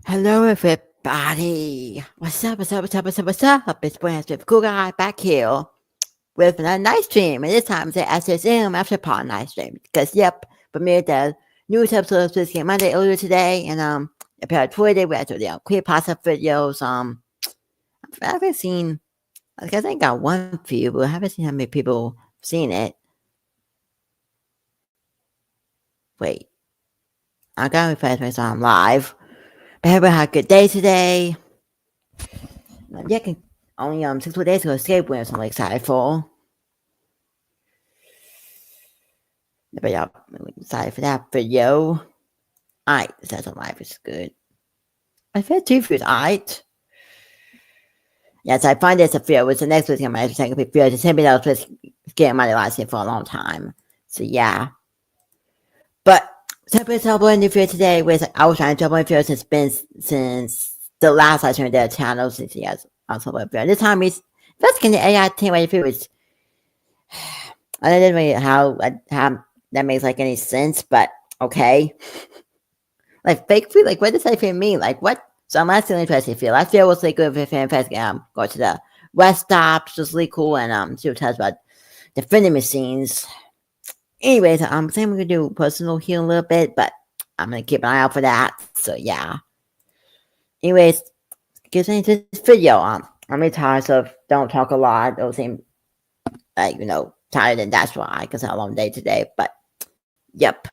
Hello, everybody. What's up? What's up? What's up? What's up? What's up? It's Brand with Cool Guy back here with another night stream. And this time it's an SSM after part night stream. Because, yep, premiered the newest episode of This Game Monday earlier today. And, appeared Friday, we had the queer pasta videos. I haven't seen, I guess I got one view, but I haven't seen how many people seen it. Wait. I gotta refresh my song live. But everyone had a good day today. Yeah, only 6 more days ago, escape winners I'm excited for. But yeah, I'm excited for that video. Alright, that's on live is good. I feel 2 views, alright. Yes, I find this a video. It's the next week's my second video. It's the same video I was getting my last year for a long time. So yeah. But separate trouble in the video today with I was trying to trouble in the video since the last I turned their channel since he has also a video. This time he's investigating the AI team where the video is I don't know how that makes like any sense, but okay. Like fake food, like what does that even mean? Like what? So I'm asking interesting feel. I feel was like good for fan fest. Go to the West Stop, which was really cool, and see what tells about the vending machines. Anyways, I'm saying we're gonna do personal healing a little bit, but I'm gonna keep an eye out for that. So yeah. Anyways, get into this video. I'm tired, so don't talk a lot. Don't seem like tired, and that's why because I had a long day today. But yep.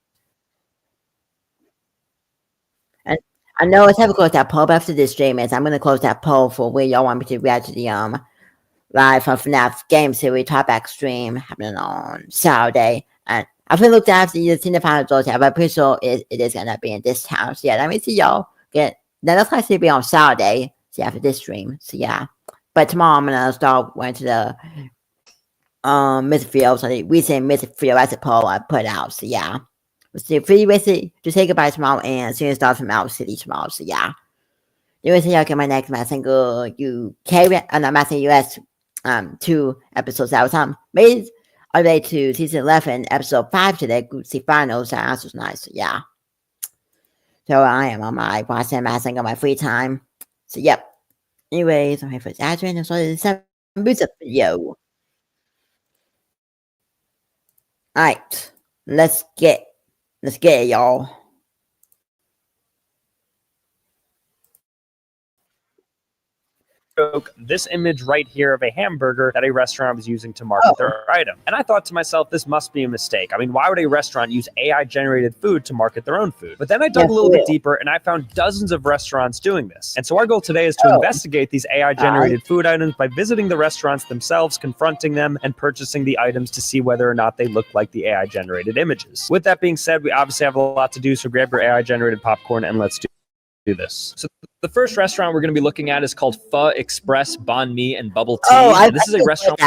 And I know it's time to close that poll, but after this stream is I'm gonna close that poll for where y'all want me to react to the live from FNAF game series talkback stream happening on Saturday. And I've been looked after you've seen the final results yet, but I'm pretty sure it is gonna be in this town. So yeah, let me see y'all get that looks like to be on Saturday. So after this stream. So yeah. But tomorrow I'm gonna start going to the Mystic Field. So the recent Mystic Field as a poll I put out. So yeah. Let's see free basically to say goodbye tomorrow and soon start from Out City tomorrow. So yeah. Anyway, so y'all get my next single UK US 2 episodes that was made all the way to season 11, episode 5 today, Group C finals. So that was nice. So yeah. So I am on my watching my single on my free time. So yep. Anyways, I'm here for this address and so this SAMBUCHA video. Alright. Let's get it, y'all. This image right here of a hamburger that a restaurant was using to market their item. And I thought to myself, this must be a mistake. I mean, why would a restaurant use AI-generated food to market their own food? But then I dug a little bit deeper and I found dozens of restaurants doing this. And so our goal today is to investigate these AI-generated food items by visiting the restaurants themselves, confronting them, and purchasing the items to see whether or not they look like the AI-generated images. With that being said, we obviously have a lot to do, so grab your AI-generated popcorn and let's do this. So the first restaurant we're going to be looking at is called Pho Express Banh Mi and Bubble Tea. This is a restaurant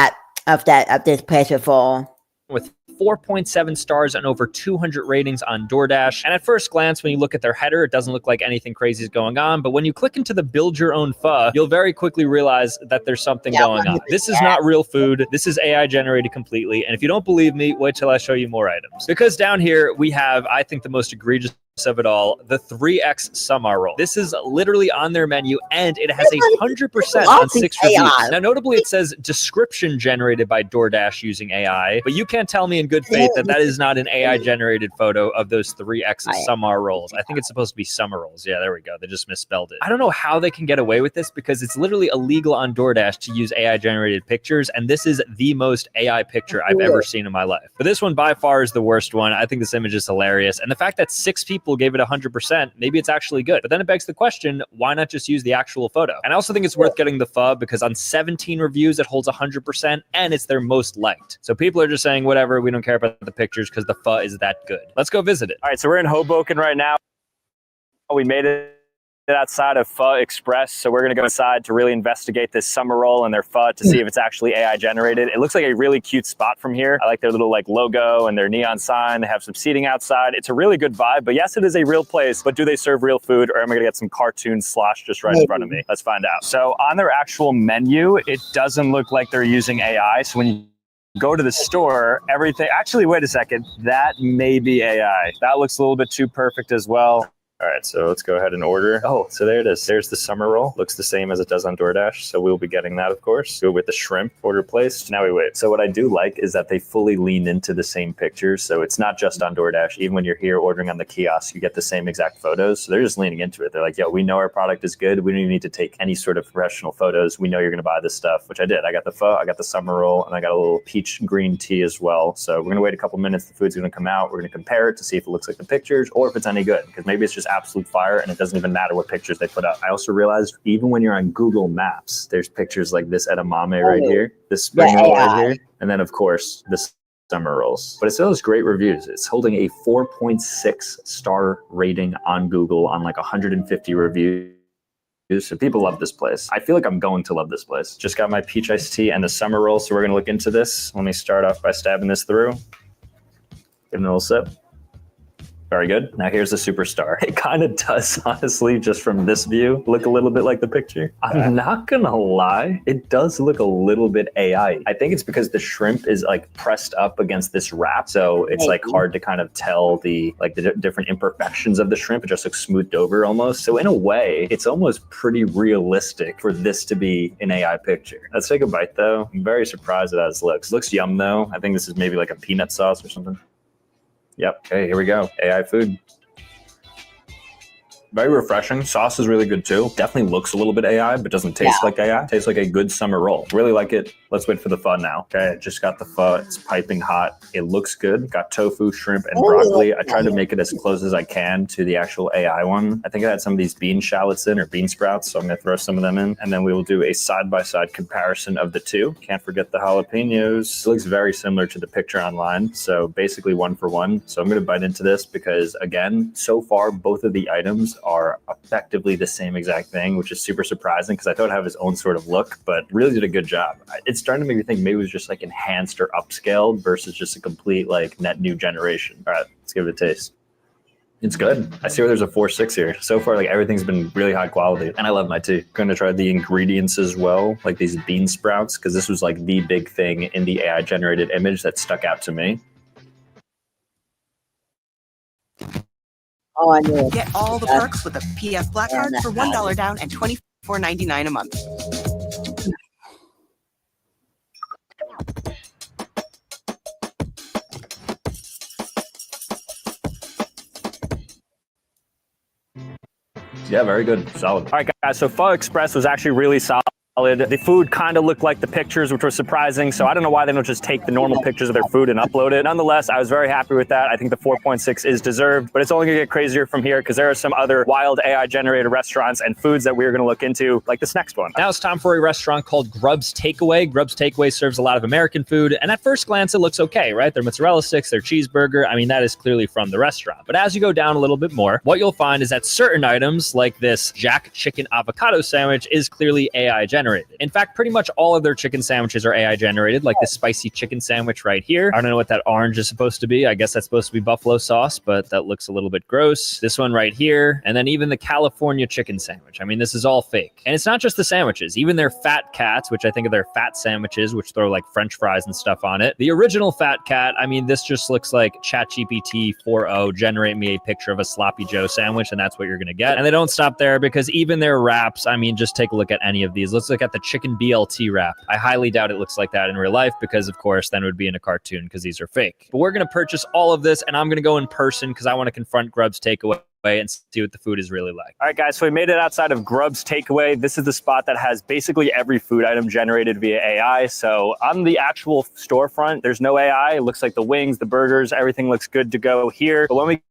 of this place before with 4.7 stars and over 200 ratings on DoorDash. And at first glance, when you look at their header, it doesn't look like anything crazy is going on. But when you click into the build your own pho, you'll very quickly realize that there's something going on. This is not real food. This is AI generated completely. And if you don't believe me, wait till I show you more items. Because down here we have, I think, the most egregious of it all, the 3X Summer Roll. This is literally on their menu and it has 100% on 6 reviews. Now, notably, it says description generated by DoorDash using AI, but you can't tell me in good faith that that is not an AI generated photo of those 3X Summer Rolls. I think it's supposed to be Summer Rolls. Yeah, there we go. They just misspelled it. I don't know how they can get away with this because it's literally illegal on DoorDash to use AI generated pictures, and this is the most AI picture I've ever seen in my life. But this one by far is the worst one. I think this image is hilarious, and the fact that 6 people gave it 100%, maybe it's actually good. But then it begs the question, why not just use the actual photo? And I also think it's worth getting the pho because on 17 reviews, it holds 100% and it's their most liked. So people are just saying, whatever, we don't care about the pictures because the pho is that good. Let's go visit it. All right, so we're in Hoboken right now. We made it outside of Pho Express, so we're going to go inside to really investigate this summer roll and their pho to see if it's actually AI generated. It looks like a really cute spot from here. I like their little logo and their neon sign. They have some seating outside. It's a really good vibe, but yes, it is a real place, but do they serve real food or am I going to get some cartoon slosh just right in front of me? Let's find out. So on their actual menu, it doesn't look like they're using AI. So when you go to the store, everything, actually, wait a second, that may be AI. That looks a little bit too perfect as well. All right, so let's go ahead and order. Oh, so there it is. There's the summer roll. Looks the same as it does on DoorDash. So we'll be getting that, of course. Go with the shrimp order placed. Now we wait. So what I do like is that they fully lean into the same pictures. So it's not just on DoorDash. Even when you're here ordering on the kiosk, you get the same exact photos. So they're just leaning into it. They're like, yo, we know our product is good. We don't even need to take any sort of professional photos. We know you're going to buy this stuff, which I did. I got the pho, I got the summer roll, and I got a little peach green tea as well. So we're going to wait a couple minutes. The food's going to come out. We're going to compare it to see if it looks like the pictures or if it's any good, because maybe it's just absolute fire and it doesn't even matter what pictures they put up. I also realized even when you're on Google Maps, there's pictures like this edamame right here, this spring roll right here, and then of course this summer rolls. But it still has great reviews. It's holding a 4.6 star rating on Google on like 150 reviews. So people love this place. I feel like I'm going to love this place. Just got my peach iced tea and the summer roll, so we're going to look into this. Let me start off by stabbing this through. Give it a little sip. Very good. Now here's the superstar. It kind of does, honestly, just from this view, look a little bit like the picture. I'm not gonna lie, it does look a little bit AI. I think it's because the shrimp is like pressed up against this wrap, so it's like hard to kind of tell the different imperfections of the shrimp. It just looks smoothed over almost. So in a way, it's almost pretty realistic for this to be an AI picture. Let's take a bite though. I'm very surprised at how this looks. It looks yum though. I think this is maybe like a peanut sauce or something. Yep. Okay, here we go. AI food. Very refreshing. Sauce is really good too. Definitely looks a little bit AI, but doesn't taste like AI. Tastes like a good summer roll. Really like it. Let's wait for the pho now. Okay, I just got the pho. It's piping hot. It looks good. Got tofu, shrimp, and broccoli. I tried to make it as close as I can to the actual AI one. I think I had some of these bean shallots in, or bean sprouts, so I'm gonna throw some of them in. And then we will do a side-by-side comparison of the two. Can't forget the jalapenos. It looks very similar to the picture online, so basically 1 for 1. So I'm gonna bite into this because, again, so far, both of the items are effectively the same exact thing, which is super surprising because I thought it had his own sort of look, but really did a good job. It's starting to make me think maybe it was just like enhanced or upscaled versus just a complete like net new generation. All right, let's give it a taste. It's good. I see where there's a 4.6 here. So far, like everything's been really high quality, and I love my tea. Going to try the ingredients as well, like these bean sprouts, because this was like the big thing in the AI generated image that stuck out to me. Oh, I knew it. Get all the perks with a PF Black Card for $1 down and $24.99 a month. Yeah, very good. Solid. All right, guys. So Pho Express was actually really solid. The food kind of looked like the pictures, which was surprising. So I don't know why they don't just take the normal pictures of their food and upload it. Nonetheless, I was very happy with that. I think the 4.6 is deserved, but it's only gonna get crazier from here because there are some other wild AI generated restaurants and foods that we're gonna look into, like this next one. Now it's time for a restaurant called Grub's Takeaway. Grub's Takeaway serves a lot of American food, and at first glance, it looks okay, right? Their mozzarella sticks, their cheeseburger, I mean, that is clearly from the restaurant. But as you go down a little bit more, what you'll find is that certain items, like this Jack Chicken Avocado Sandwich, is clearly AI generated. In fact, pretty much all of their chicken sandwiches are AI generated, like this spicy chicken sandwich right here. I don't know what that orange is supposed to be. I guess that's supposed to be buffalo sauce, but that looks a little bit gross. This one right here, and then even the California chicken sandwich. I mean, this is all fake. And it's not just the sandwiches, even their Fat Cats, which I think are their fat sandwiches, which throw like French fries and stuff on it. The original Fat Cat, I mean, this just looks like ChatGPT 4.0, generate me a picture of a sloppy Joe sandwich, and that's what you're gonna get. And they don't stop there because even their wraps, I mean, just take a look at any of these. Let's look at the chicken BLT wrap. I highly doubt it looks like that in real life because, of course, then it would be in a cartoon because these are fake. But we're going to purchase all of this, and I'm going to go in person because I want to confront Grub's Takeaway and see what the food is really like. All right, guys, so we made it outside of Grub's Takeaway. This is the spot that has basically every food item generated via AI. So on the actual storefront, there's no AI. It looks like the wings, the burgers, everything looks good to go here. But when we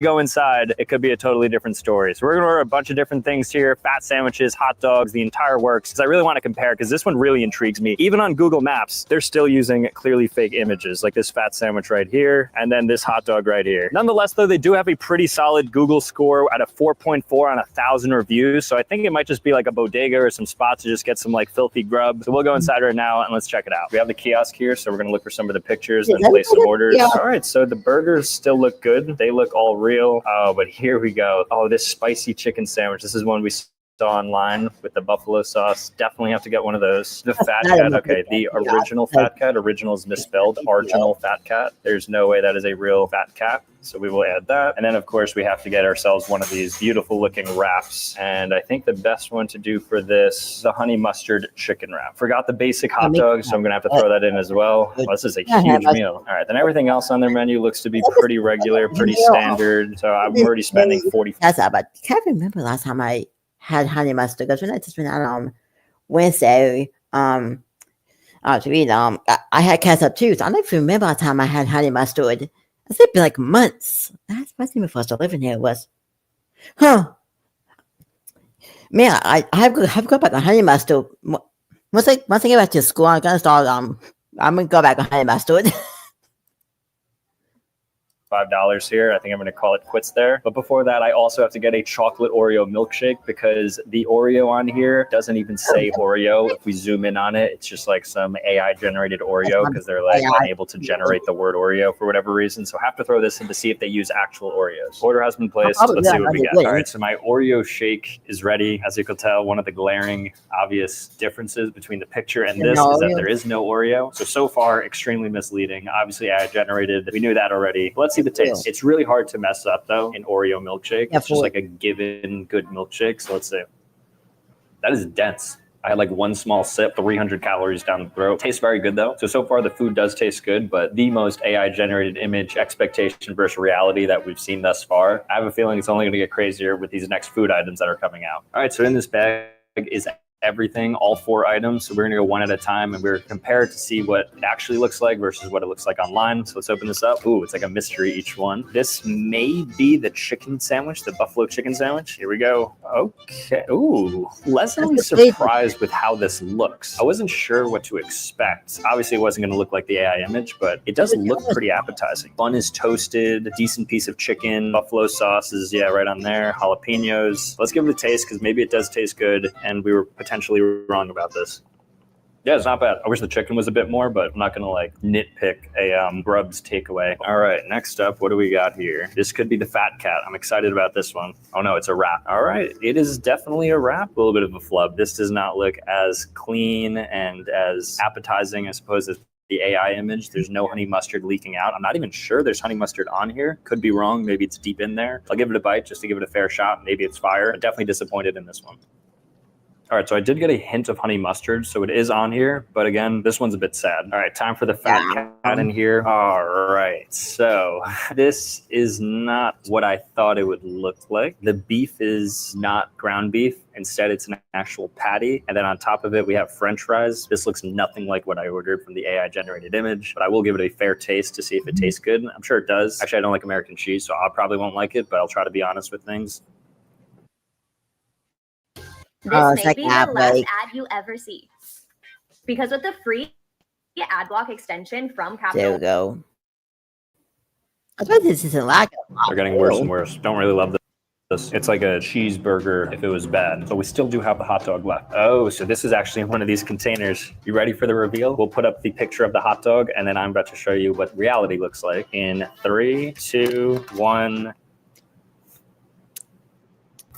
go inside, it could be a totally different story. So we're gonna order a bunch of different things here, fat sandwiches, hot dogs, the entire works, because I really want to compare, because this one really intrigues me. Even on Google Maps, they're still using clearly fake images, like this fat sandwich right here, and then this hot dog right here. Nonetheless, though, they do have a pretty solid Google score at a 4.4 on 1,000 reviews, so I think it might just be like a bodega or some spots to just get some like filthy grub. So we'll go inside right now and let's check it out. We have the kiosk here, so we're gonna look for some of the pictures and place some orders. All right, so the burgers still look good. They look all real. Oh, but here we go. Oh, this spicy chicken sandwich. This is one we saw online with the buffalo sauce. Definitely have to get one of those. The Fat Cat, okay, the original Fat Cat. Original is misspelled. Original Fat Cat. There's no way that is a real fat cat. So we will add that. And then, of course, we have to get ourselves one of these beautiful looking wraps. And I think the best one to do for this is the honey mustard chicken wrap. Forgot the basic hot dog, so I'm going to have to throw that in as well. This is a huge meal. All right, then everything else on their menu looks to be pretty regular, pretty standard. So I'm already spending 40. That's about. I can't remember last time I had honey mustard because when I just went out on Wednesday, to eat, I had ketchup too. So I don't even remember last time I had honey mustard. I think it'd be like months. That's my thing before I started living here was, man, I have to go back on honey mustard. Once I get back to school, I'm gonna start. I'm gonna go back on honey mustard. $5 here. I think I'm going to call it quits there. But before that, I also have to get a chocolate Oreo milkshake because the Oreo on here doesn't even say Oreo. If we zoom in on it, it's just like some AI generated Oreo because they're like unable to generate the word Oreo for whatever reason. So I have to throw this in to see if they use actual Oreos. Order has been placed. Let's see what we get. All right, so my Oreo shake is ready. As you can tell, one of the glaring obvious differences between the picture and this is that there is no Oreo. So far, extremely misleading. Obviously, AI generated. We knew that already. Let's see the taste. It's really hard to mess up though in Oreo milkshake. It's just like a given good milkshake. So let's see. That is dense. I had like one small sip, 300 calories down the throat. Tastes very good though. So far the food does taste good, but the most AI generated image expectation versus reality that we've seen thus far. I have a feeling it's only going to get crazier with these next food items that are coming out. All right, so in this bag is everything, all 4 items. So we're gonna go one at a time and we're compared to see what it actually looks like versus what it looks like online. So let's open this up. Ooh, it's like a mystery each one. This may be the chicken sandwich, the buffalo chicken sandwich. Here we go. Okay. Ooh, pleasantly surprised with how this looks. I wasn't sure what to expect. Obviously it wasn't gonna look like the AI image, but it does look pretty appetizing. Bun is toasted, a decent piece of chicken, buffalo sauce is right on there, jalapenos. Let's give it a taste because maybe it does taste good and we were potentially wrong about this. Yeah, it's not bad. I wish the chicken was a bit more, but I'm not gonna like nitpick a Grub's takeaway. All right, next up, what do we got here? This could be the Fat Cat. I'm excited about this one. Oh no, it's a wrap. All right, it is definitely a wrap. A little bit of a flub. This does not look as clean and as appetizing, I suppose, as the AI image. There's no honey mustard leaking out. I'm not even sure there's honey mustard on here. Could be wrong. Maybe it's deep in there. I'll give it a bite just to give it a fair shot. Maybe it's fire. I'm definitely disappointed in this one. All right, so I did get a hint of honey mustard, so it is on here. But again, this one's a bit sad. All right, time for the Fat Cat in here. All right, so this is not what I thought it would look like. The beef is not ground beef. Instead, it's an actual patty. And then on top of it, we have French fries. This looks nothing like what I ordered from the AI generated image, but I will give it a fair taste to see if it tastes good. I'm sure it does. Actually, I don't like American cheese, so I probably won't like it, but I'll try to be honest with things. This may be the last ad you ever see. Because with the free ad block extension from Capital. There we go. I thought this isn't like it. They're getting worse and worse. Don't really love this. It's like a cheeseburger if it was bad. But we still do have the hot dog left. Oh, so this is actually in one of these containers. You ready for the reveal? We'll put up the picture of the hot dog, and then I'm about to show you what reality looks like in 3, 2, 1.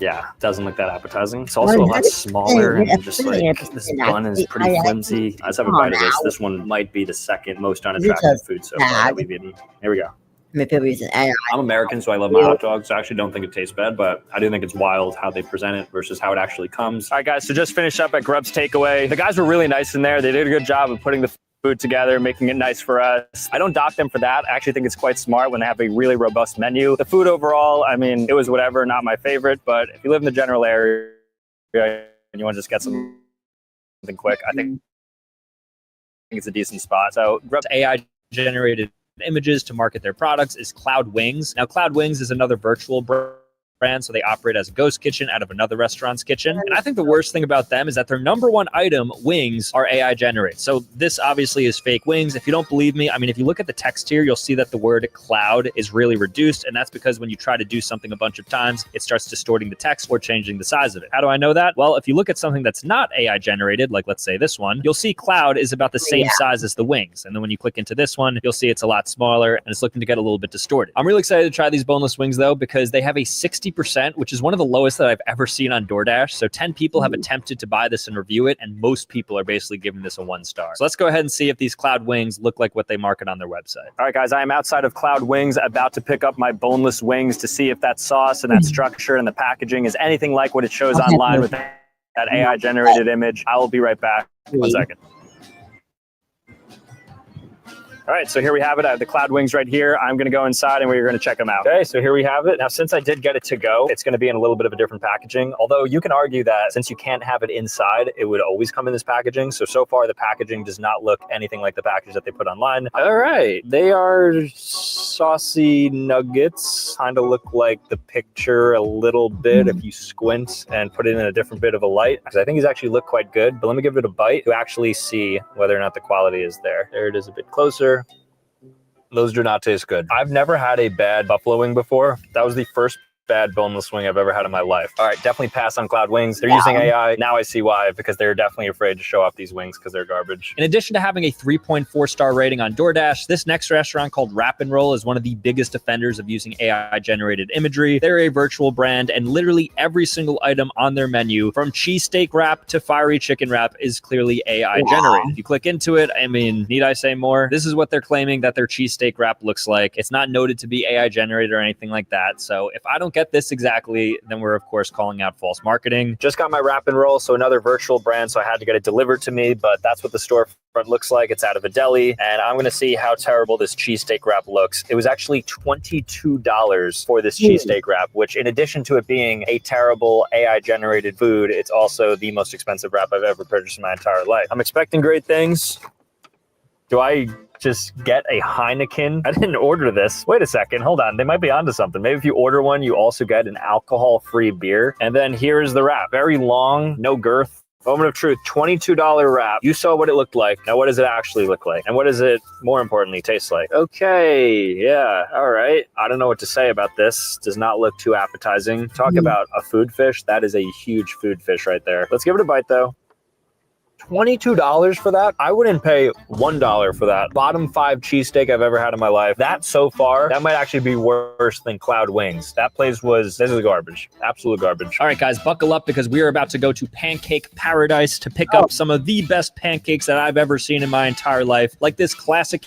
Yeah, doesn't look that appetizing. It's also a lot smaller and just like this bun is pretty flimsy. Let's have a bite of this. This one might be the second most unattractive food so far that we've eaten. Here we go. I'm American, so I love my hot dogs. So I actually don't think it tastes bad, but I do think it's wild how they present it versus how it actually comes. All right, guys, so just finished up at Grub's Takeaway. The guys were really nice in there. They did a good job of putting the food together, making it nice for us. I don't dock them for that. I actually think it's quite smart when they have a really robust menu. The food overall, I mean, it was whatever, not my favorite, but if you live in the general area and you want to just get something quick, I think it's a decent spot. So Grub's AI generated images to market their products is Cloud Wings. Now, Cloud Wings is another virtual brand, so they operate as a ghost kitchen out of another restaurant's kitchen. And I think the worst thing about them is that their #1 item, wings, are AI generated. So this obviously is fake wings. If you don't believe me, I mean, if you look at the text here, you'll see that the word cloud is really reduced. And that's because when you try to do something a bunch of times, it starts distorting the text or changing the size of it. How do I know that? Well, if you look at something that's not AI generated, like let's say this one, you'll see cloud is about the same size as the wings. And then when you click into this one, you'll see it's a lot smaller and it's looking to get a little bit distorted. I'm really excited to try these boneless wings though, because they have a 60 60%, which is one of the lowest that I've ever seen on DoorDash. So 10 people have attempted to buy this and review it, and most people are basically giving this a 1 star. So let's go ahead and see if these Cloud Wings look like what they market on their website. All right, guys, I am outside of Cloud Wings, about to pick up my boneless wings to see if that sauce and that structure and the packaging is anything like what it shows online with that AI-generated image. I will be right back. 1 second. All right, so here we have it. I have the Cloud Wings right here. I'm gonna go inside and we're gonna check them out. Okay, so here we have it. Now, since I did get it to go, it's gonna be in a little bit of a different packaging. Although you can argue that since you can't have it inside, it would always come in this packaging. So far the packaging does not look anything like the package that they put online. All right, they are saucy nuggets. Kind of look like the picture a little bit if you squint and put it in a different bit of a light. Because I think these actually look quite good, but let me give it a bite to actually see whether or not the quality is there. There it is a bit closer. Those do not taste good. I've never had a bad buffalo wing before. That was the first bad boneless wing I've ever had in my life. All right, definitely pass on Cloud Wings. They're using AI. Now I see why, because they're definitely afraid to show off these wings because they're garbage. In addition to having a 3.4 star rating on DoorDash, this next restaurant called Wrap and Roll is one of the biggest offenders of using AI generated imagery. They're a virtual brand, and literally every single item on their menu, from cheesesteak wrap to fiery chicken wrap, is clearly AI generated. If you click into it, I mean, need I say more? This is what they're claiming that their cheesesteak wrap looks like. It's not noted to be AI generated or anything like that. So if I don't get this exactly, then we're of course calling out false marketing. Just got my Wrap and Roll, so another virtual brand, so I had to get it delivered to me, but that's what the storefront looks like. It's out of a deli, and I'm gonna see how terrible this cheesesteak wrap looks. It was actually $22 for this cheesesteak wrap, which, in addition to it being a terrible AI generated food, it's also the most expensive wrap I've ever purchased in my entire life. I'm expecting great things. Do I just get a Heineken? I didn't order this. Wait a second, hold on. They might be onto something. Maybe if you order one, you also get an alcohol-free beer. And then here's the wrap. Very long, no girth. Moment of truth, $22 wrap. You saw what it looked like. Now what does it actually look like? And what does it, more importantly, taste like? Okay, yeah, all right. I don't know what to say about this. Does not look too appetizing. Talk about a food fish. That is a huge food fish right there. Let's give it a bite though. $22 for that? I wouldn't pay $1 for that. Bottom 5 cheesesteak I've ever had in my life. That so far, that might actually be worse than Cloud Wings. That place this is garbage. Absolute garbage. All right, guys, buckle up because we are about to go to Pancake Paradise to pick up some of the best pancakes that I've ever seen in my entire life. Like this classic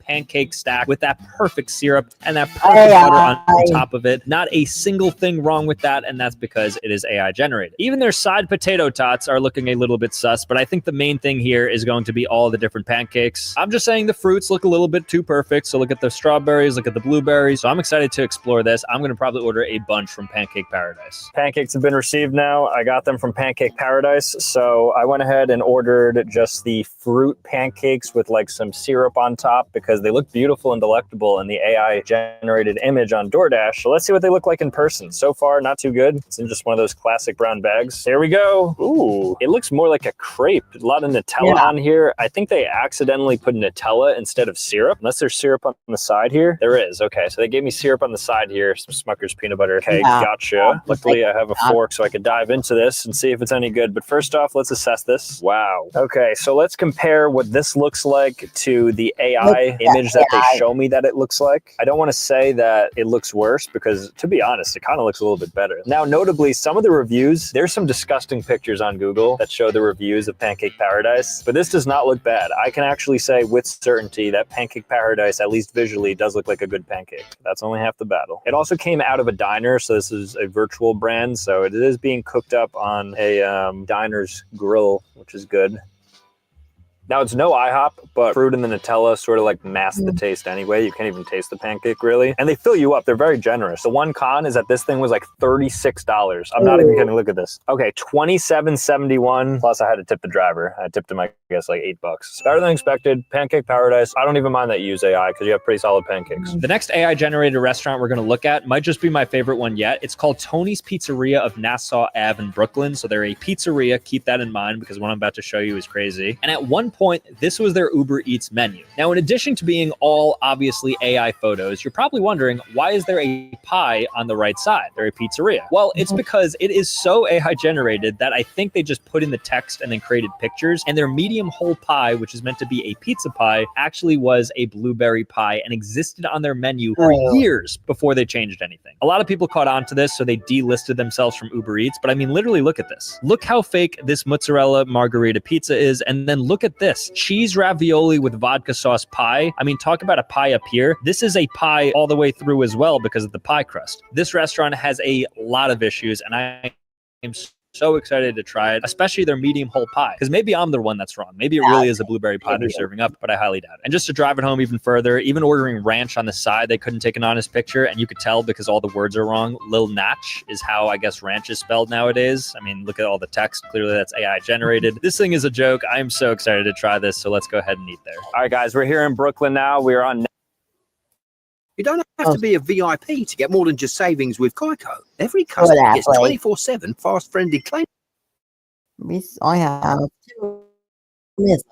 pancake stack with that perfect syrup and that perfect butter on top of it. Not a single thing wrong with that, and that's because it is AI generated. Even their side potato tots are looking a little bit sus, but I think the main thing here is going to be all the different pancakes. I'm just saying the fruits look a little bit too perfect, so look at the strawberries, look at the blueberries. So I'm excited to explore this. I'm going to probably order a bunch from Pancake Paradise. Pancakes have been received now. I got them from Pancake Paradise, so I went ahead and ordered just the fruit pancakes with like some syrup on top because they look beautiful and delectable in the AI generated image on DoorDash. So let's see what they look like in person. So far, not too good. It's in just one of those classic brown bags. Here we go. Ooh, it looks more like a crepe. A lot of Nutella on here. I think they accidentally put Nutella instead of syrup. Unless there's syrup on the side here. There is. Okay, so they gave me syrup on the side here. Some Smucker's peanut butter. Okay, gotcha. Luckily, I have a fork so I could dive into this and see if it's any good. But first off, let's assess this. Wow. Okay, so let's compare what this looks like to the AI image that they show me that it looks like. I don't want to say that it looks worse because, to be honest, it kind of looks a little bit better. Now, notably, some of the reviews, there's some disgusting pictures on Google that show the reviews of Pancake Paradise, but this does not look bad. I can actually say with certainty that Pancake Paradise, at least visually, does look like a good pancake. That's only half the battle. It also came out of a diner, so this is a virtual brand, so it is being cooked up on a diner's grill, which is good. Now, it's no IHOP, but fruit and the Nutella sort of like mask the taste anyway. You can't even taste the pancake, really. And they fill you up. They're very generous. The one con is that this thing was like $36. I'm not even kidding. Look at this. Okay, $27.71. Plus, I had to tip the driver. I tipped him, I guess, like $8. Better than expected. Pancake Paradise. I don't even mind that you use AI because you have pretty solid pancakes. The next AI-generated restaurant we're going to look at might just be my favorite one yet. It's called Tony's Pizzeria of Nassau Ave in Brooklyn. So they're a pizzeria. Keep that in mind because what I'm about to show you is crazy. And at one point, this was their Uber Eats menu. Now, in addition to being all obviously AI photos, you're probably wondering, why is there a pie on the right side? They're a pizzeria. Well, it's because it is so AI generated that I think they just put in the text and then created pictures, and their medium whole pie, which is meant to be a pizza pie, actually was a blueberry pie and existed on their menu for years before they changed anything. A lot of people caught on to this, so they delisted themselves from Uber Eats, but I mean, literally look at this. Look how fake this mozzarella margarita pizza is, and then look at this. Cheese ravioli with vodka sauce pie. I mean, talk about a pie up here. This is a pie all the way through as well because of the pie crust. This restaurant has a lot of issues, and I am so excited to try it, especially their medium whole pie, because maybe I'm the one that's wrong. Maybe it really is a blueberry pie they're serving up, but I highly doubt it. And just to drive it home even further, even ordering ranch on the side, they couldn't take an honest picture, and you could tell because all the words are wrong. Lil Natch is how I guess ranch is spelled nowadays. I mean, look at all the text. Clearly that's AI generated. This thing is a joke. I'm so excited to try this, so let's go ahead and eat there. All right, guys, we're here in Brooklyn now. We're on... You don't have to be a VIP to get more than just savings with Geico. Every customer gets 24/7 fast-friendly claim. I have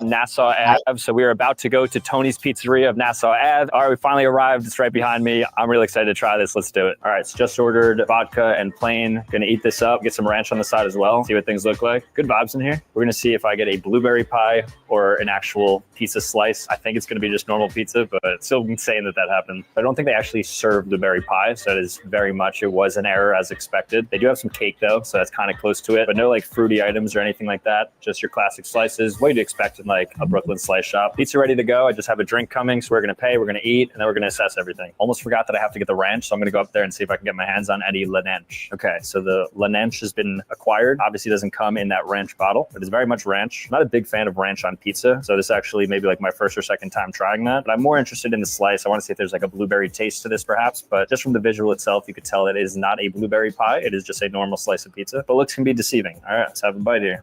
Nassau Ave. So we are about to go to Tony's Pizzeria of Nassau Ave. All right, we finally arrived. It's right behind me. I'm really excited to try this. Let's do it. All right, so just ordered vodka and plain. Gonna eat this up, get some ranch on the side as well, see what things look like. Good vibes in here. We're gonna see if I get a blueberry pie or an actual pizza slice. I think it's gonna be just normal pizza, but it's still insane that happened. I don't think they actually served blueberry pie, so that is very much, it was an error as expected. They do have some cake though, so that's kind of close to it, but no like fruity items or anything like that. Just your classic slices. What do you expect in like a Brooklyn slice shop? Pizza ready to go. I just have a drink coming, so we're gonna pay, we're gonna eat, and then we're gonna assess everything. Almost forgot that I have to get the ranch, so I'm gonna go up there and see if I can get my hands on any Lananch. Okay, so the Lananch has been acquired. Obviously doesn't come in that ranch bottle. It is very much ranch. I'm not a big fan of ranch on pizza, so this actually maybe like my first or second time trying that, but I'm more interested in the slice. I want to see if there's like a blueberry taste to this perhaps, but just from the visual itself, you could tell it is not a blueberry pie. It is just a normal slice of pizza, but looks can be deceiving. All right, let's have a bite here.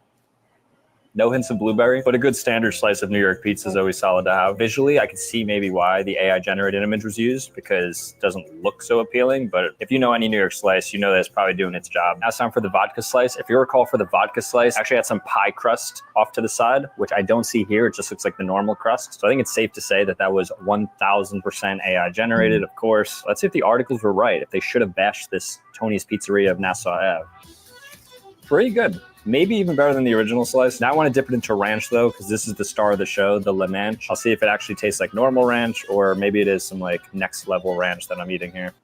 No hints of blueberry, but a good standard slice of New York pizza is always solid to have. Visually, I could see maybe why the AI generated image was used because it doesn't look so appealing, but if you know any New York slice, you know that it's probably doing its job. Now it's time for the vodka slice. If you recall, for the vodka slice, I actually had some pie crust off to the side, which I don't see here. It just looks like the normal crust. So I think it's safe to say that that was 1000% AI generated, of course. Let's see if the articles were right, if they should have bashed this Tony's Pizzeria of Nassau Ave. Pretty good. Maybe even better than the original slice. Now I want to dip it into ranch though, because this is the star of the show, the Lananch. I'll see if it actually tastes like normal ranch, or maybe it is some like next level ranch that I'm eating here.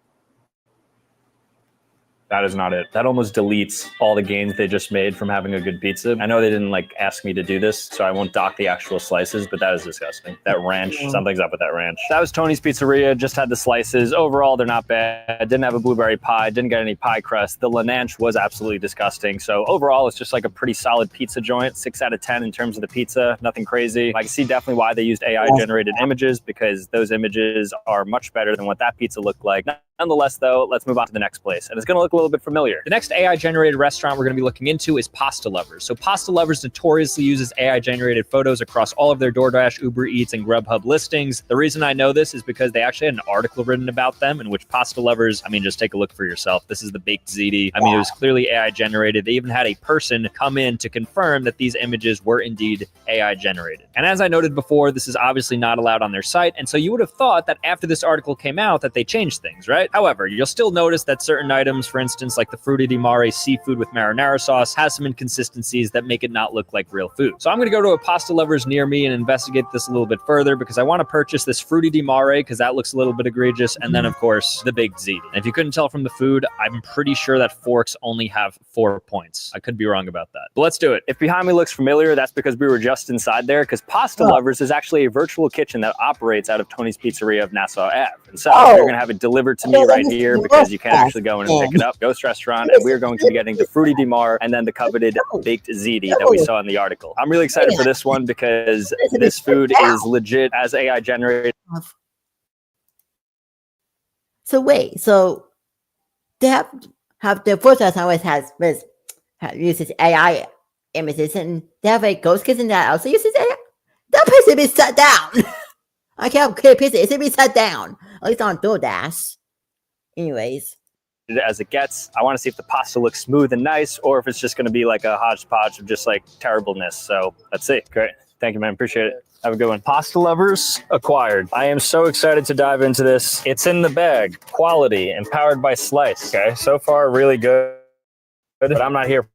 That is not it. That almost deletes all the gains they just made from having a good pizza. I know they didn't like ask me to do this, so I won't dock the actual slices, but that is disgusting. That ranch, something's up with that ranch. That was Tony's Pizzeria, just had the slices. Overall, they're not bad. Didn't have a blueberry pie, didn't get any pie crust. The Lananch was absolutely disgusting. So overall, it's just like a pretty solid pizza joint. 6 out of 10 in terms of the pizza, nothing crazy. I can see definitely why they used AI generated images, because those images are much better than what that pizza looked like. Nonetheless, though, let's move on to the next place. And it's going to look a little bit familiar. The next AI-generated restaurant we're going to be looking into is Pasta Lovers. So Pasta Lovers notoriously uses AI-generated photos across all of their DoorDash, Uber Eats, and Grubhub listings. The reason I know this is because they actually had an article written about them in which Pasta Lovers, I mean, just take a look for yourself. This is the baked ziti. I mean, it was clearly AI-generated. They even had a person come in to confirm that these images were indeed AI-generated. And as I noted before, this is obviously not allowed on their site. And so you would have thought that after this article came out that they changed things, right? However, you'll still notice that certain items, for instance, like the frutti di mare seafood with marinara sauce, has some inconsistencies that make it not look like real food. So I'm going to go to a Pasta Lovers near me and investigate this a little bit further, because I want to purchase this frutti di mare because that looks a little bit egregious, and then of course the baked ziti. And if you couldn't tell from the food, I'm pretty sure that forks only have 4 points. I could be wrong about that, but let's do it. If behind me looks familiar, that's because we were just inside there, because Pasta Lovers is actually a virtual kitchen that operates out of Tony's Pizzeria of Nassau Ave. And so you're going to have it delivered to me right here, because you can't actually go in and pick it up. Ghost Restaurant, and we're going to be getting the frutti di mare and then the coveted baked ziti that we saw in the article. I'm really excited for this one because this food is legit as AI generated. So wait, so they have the first restaurant always uses AI images, and they have a ghost kitchen that also uses AI. That place should be shut down. I can't pizza. It should be shut down. At least on DoorDash. Anyways. As it gets, I want to see if the pasta looks smooth and nice, or if it's just going to be like a hodgepodge of just like terribleness. So let's see. Great. Thank you, man. Appreciate it. Have a good one. Pasta lovers acquired. I am so excited to dive into this. It's in the bag, quality, and powered by Slice. Okay, so far really good, but I'm not here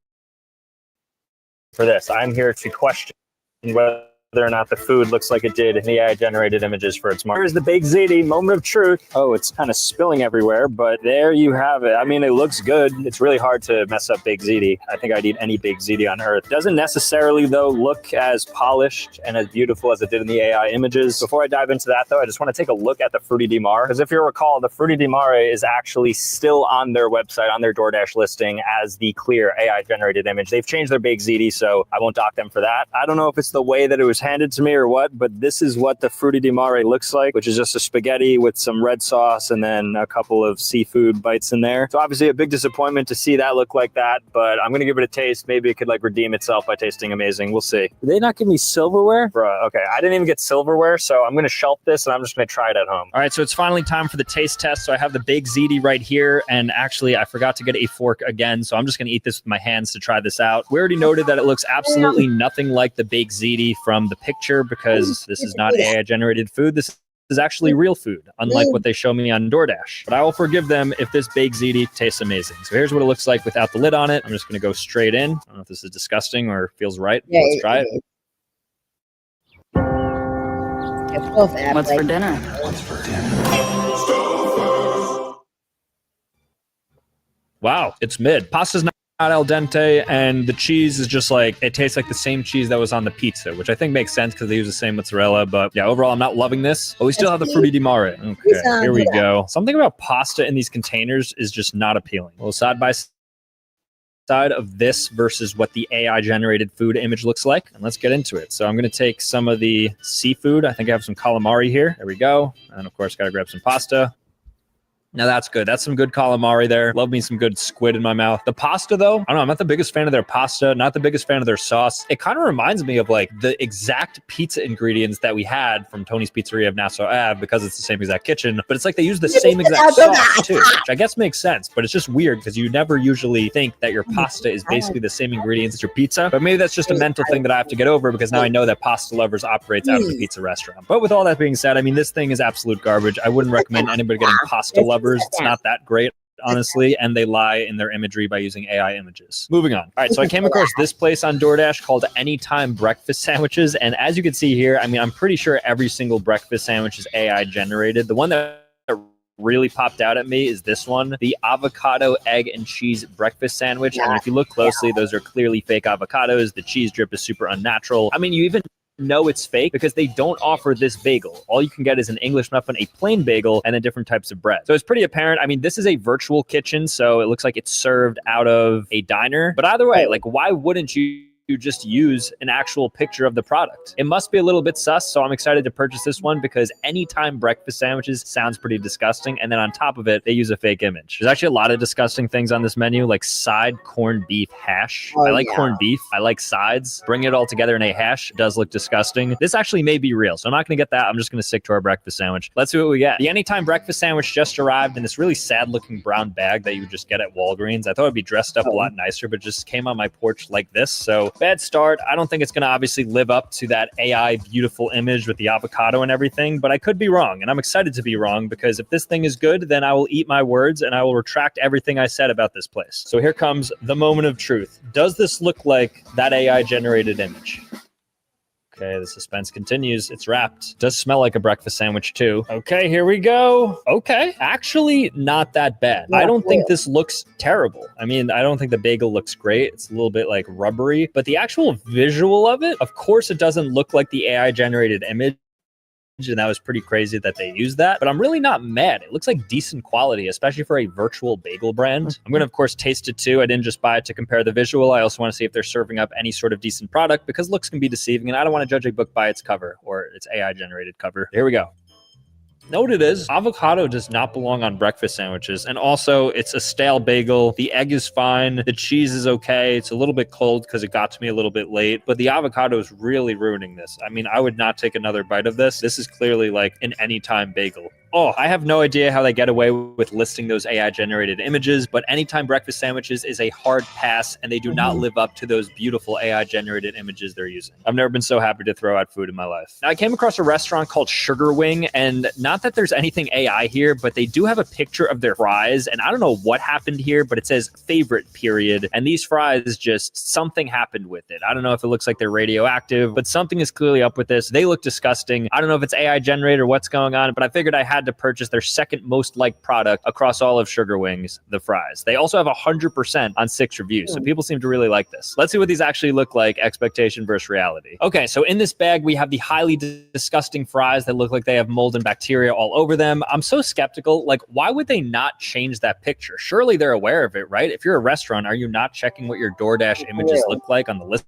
for this. I'm here to question whether or not the food looks like it did in the AI-generated images for its mark. Here's the baked ziti, moment of truth. Oh, it's kind of spilling everywhere, but there you have it. I mean, it looks good. It's really hard to mess up baked ziti. I think I'd eat any baked ziti on earth. Doesn't necessarily, though, look as polished and as beautiful as it did in the AI images. Before I dive into that, though, I just want to take a look at the Frutti di Mare, because if you recall, the Frutti di Mare is actually still on their website, on their DoorDash listing, as the clear AI-generated image. They've changed their baked ziti, so I won't dock them for that. I don't know if it's the way that it was handed to me or what, but this is what the Frutti di Mare looks like, which is just a spaghetti with some red sauce and then a couple of seafood bites in there. So obviously a big disappointment to see that look like that, but I'm gonna give it a taste. Maybe it could like redeem itself by tasting amazing. We'll see. Did they not give me silverware? Bruh, okay, I didn't even get silverware, so I'm gonna shelf this and I'm just gonna try it at home. All right, so it's finally time for the taste test. So I have the baked ziti right here, and actually I forgot to get a fork again, so I'm just gonna eat this with my hands to try this out. We already noted that it looks absolutely nothing like the baked ziti from the picture, because this is not AI generated food. This is actually real food, unlike what they show me on DoorDash. But I will forgive them if this baked ziti tastes amazing. So here's what it looks like without the lid on it. I'm just going to go straight in. I don't know if this is disgusting or feels right. Yeah, let's try it. What's for dinner? Wow, it's mid. Pasta's not al dente, and the cheese is just like, it tastes like the same cheese that was on the pizza, which I think makes sense because they use the same mozzarella. But yeah, overall, I'm not loving this. But we still have the Frutti di Mare. Okay, here we go. Something about pasta in these containers is just not appealing. Well, side by side of this versus what the AI generated food image looks like, and let's get into it. So I'm going to take some of the seafood. I think I have some calamari here. There we go. And of course, got to grab some pasta. Now that's good. That's some good calamari there. Love me some good squid in my mouth. The pasta, though, I don't know. I'm not the biggest fan of their pasta. Not the biggest fan of their sauce. It kind of reminds me of like the exact pizza ingredients that we had from Tony's Pizzeria of Nassau Ave, because it's the same exact kitchen. But it's like they use the same exact sauce too, which I guess makes sense. But it's just weird because you never usually think that your pasta is basically the same ingredients as your pizza. But maybe that's just a mental thing that I have to get over, because now I know that Pasta Lovers operates out of the pizza restaurant. But with all that being said, I mean, this thing is absolute garbage. I wouldn't recommend anybody getting Pasta Lovers. It's not that great, honestly, and they lie in their imagery by using AI images. Moving on. All right, so I came across this place on DoorDash called Anytime Breakfast Sandwiches, and as you can see here, I mean, I'm pretty sure every single breakfast sandwich is AI generated. The one that really popped out at me is this one, the avocado, egg, and cheese breakfast sandwich. And if you look closely, those are clearly fake avocados. The cheese drip is super unnatural. I mean, you even know it's fake because they don't offer this bagel. All you can get is an English muffin, a plain bagel, and then different types of bread. So it's pretty apparent. I mean, this is a virtual kitchen, so it looks like it's served out of a diner. But either way, like, why wouldn't you just use an actual picture of the product? It must be a little bit sus, so I'm excited to purchase this one because Anytime Breakfast Sandwiches sounds pretty disgusting, and then on top of it, they use a fake image. There's actually a lot of disgusting things on this menu, like side corned beef hash. I like corned beef. I like sides. Bring it all together in a hash does look disgusting. This actually may be real, so I'm not going to get that. I'm just going to stick to our breakfast sandwich. Let's see what we get. The Anytime Breakfast Sandwich just arrived in this really sad-looking brown bag that you would just get at Walgreens. I thought it'd be dressed up a lot nicer, but just came on my porch like this, so bad start. I don't think it's going to obviously live up to that AI beautiful image with the avocado and everything, but I could be wrong, and I'm excited to be wrong, because if this thing is good, then I will eat my words and I will retract everything I said about this place. So here comes the moment of truth. Does this look like that AI generated image? Okay, the suspense continues. It's wrapped. Does smell like a breakfast sandwich too. Okay, here we go. Okay, actually not that bad. I don't think this looks terrible. I mean, I don't think the bagel looks great. It's a little bit like rubbery, but the actual visual of it, of course it doesn't look like the AI generated image. And that was pretty crazy that they used that, but I'm really not mad. It looks like decent quality, especially for a virtual bagel brand. I'm going to, of course, taste it too. I didn't just buy it to compare the visual. I also want to see if they're serving up any sort of decent product, because looks can be deceiving, and I don't want to judge a book by its cover or its AI generated cover. Here we go. Know what it is? Avocado does not belong on breakfast sandwiches. And also, it's a stale bagel. The egg is fine. The cheese is okay. It's a little bit cold because it got to me a little bit late. But the avocado is really ruining this. I mean, I would not take another bite of this. This is clearly like an anytime bagel. Oh, I have no idea how they get away with listing those AI-generated images, but anytime breakfast sandwiches is a hard pass, and they do not live up to those beautiful AI-generated images they're using. I've never been so happy to throw out food in my life. Now, I came across a restaurant called Sugar Wing, and not that there's anything AI here, but they do have a picture of their fries, and I don't know what happened here, but it says favorite period, and these fries just, something happened with it. I don't know if it looks like they're radioactive, but something is clearly up with this. They look disgusting. I don't know if it's AI-generated or what's going on, but I figured I had to purchase their second most liked product across all of Sugar Wings, the fries. They also have 100% on 6 reviews, so people seem to really like this. Let's see what these actually look like, expectation versus reality. Okay, so in this bag, we have the highly disgusting fries that look like they have mold and bacteria all over them. I'm so skeptical. Like, why would they not change that picture? Surely they're aware of it, right? If you're a restaurant, are you not checking what your DoorDash images look like on the list?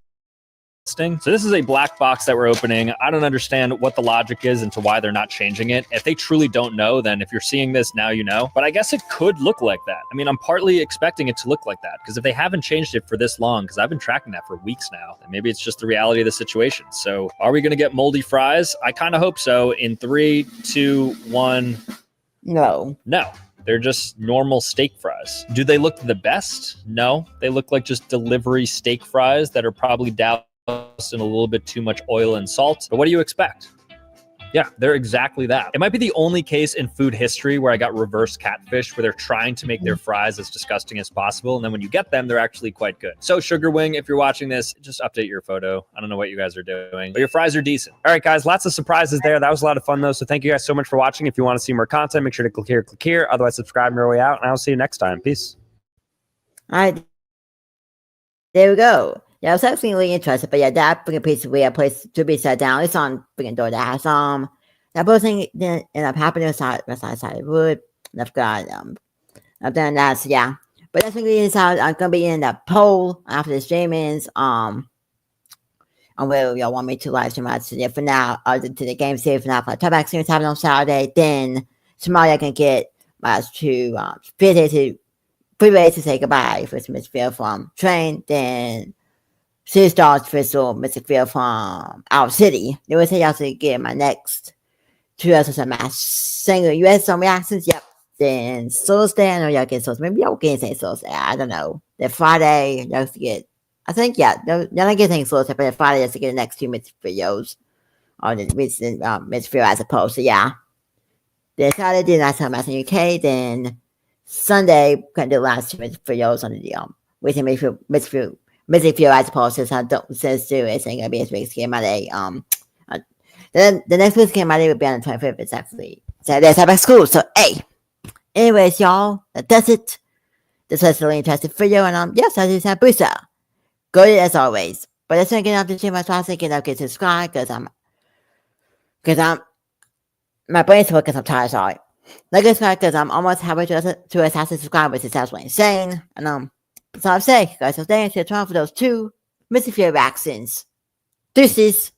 So this is a black box that we're opening. I don't understand what the logic is into why they're not changing it. If they truly don't know, then if you're seeing this now, you know. But I guess it could look like that. I mean, I'm partly expecting it to look like that because if they haven't changed it for this long, because I've been tracking that for weeks now, then maybe it's just the reality of the situation. So are we going to get moldy fries? I kind of hope so. In 3, 2, 1. No. They're just normal steak fries. Do they look the best? No. They look like just delivery steak fries that are probably doused in a little bit too much oil and salt. But what do you expect? Yeah, they're exactly that. It might be the only case in food history where I got reverse catfish, where they're trying to make their fries as disgusting as possible. And then when you get them, they're actually quite good. So Sugar Wing, if you're watching this, just update your photo. I don't know what you guys are doing, but your fries are decent. All right, guys, lots of surprises there. That was a lot of fun, though. So thank you guys so much for watching. If you want to see more content, make sure to click here. Otherwise, subscribe on your way out. And I'll see you next time. Peace. All right. There we go. Yeah, I was actually really interested, but yeah, that freaking piece of weird place to be shut down. It's on freaking DoorDash. That whole thing didn't end up happening side of wood. I've got I've done that, so yeah. But that's really is how I'm gonna be in the poll after the streamings. On whether y'all want me to live stream out today for now, or to the game series for now. For the Talkback series happening on Saturday, then tomorrow I can get my to 3 days to say goodbye for Miss Field from Train, then 6 stars for Mr. Field from Our City. They will say y'all to get my next 2 episodes of my single US song reactions. Yep. Then Thursday, I know y'all get Thursday. Maybe y'all can say Thursday. I don't know. Then Friday, y'all to get, I think, yeah, y'all don't get things Thursday, but then Friday, just to get the next 2 Mr. videos on the Mr. Field as opposed. So yeah. Then Saturday, that's how I'm in UK. Then Sunday, can do the last 2 Mr. videos on the with Mr. Field as opposed to since do it's gonna be a big game my day. Then the next week's game my day will be on the 25th. It's actually Saturday back school. So hey, anyways, y'all, that does it. This was a really interesting video, and yes, I do Sambucha. Good as always. But let's get up to change my class and get subscribe because I'm my brain's working because I'm tired. Sorry. Like subscribe because I'm almost halfway to 1,000 subscribers. It's absolutely insane. And that's all I'm saying, guys. So thanks for trying for those 2 Mr. Field vaccines. Deuces.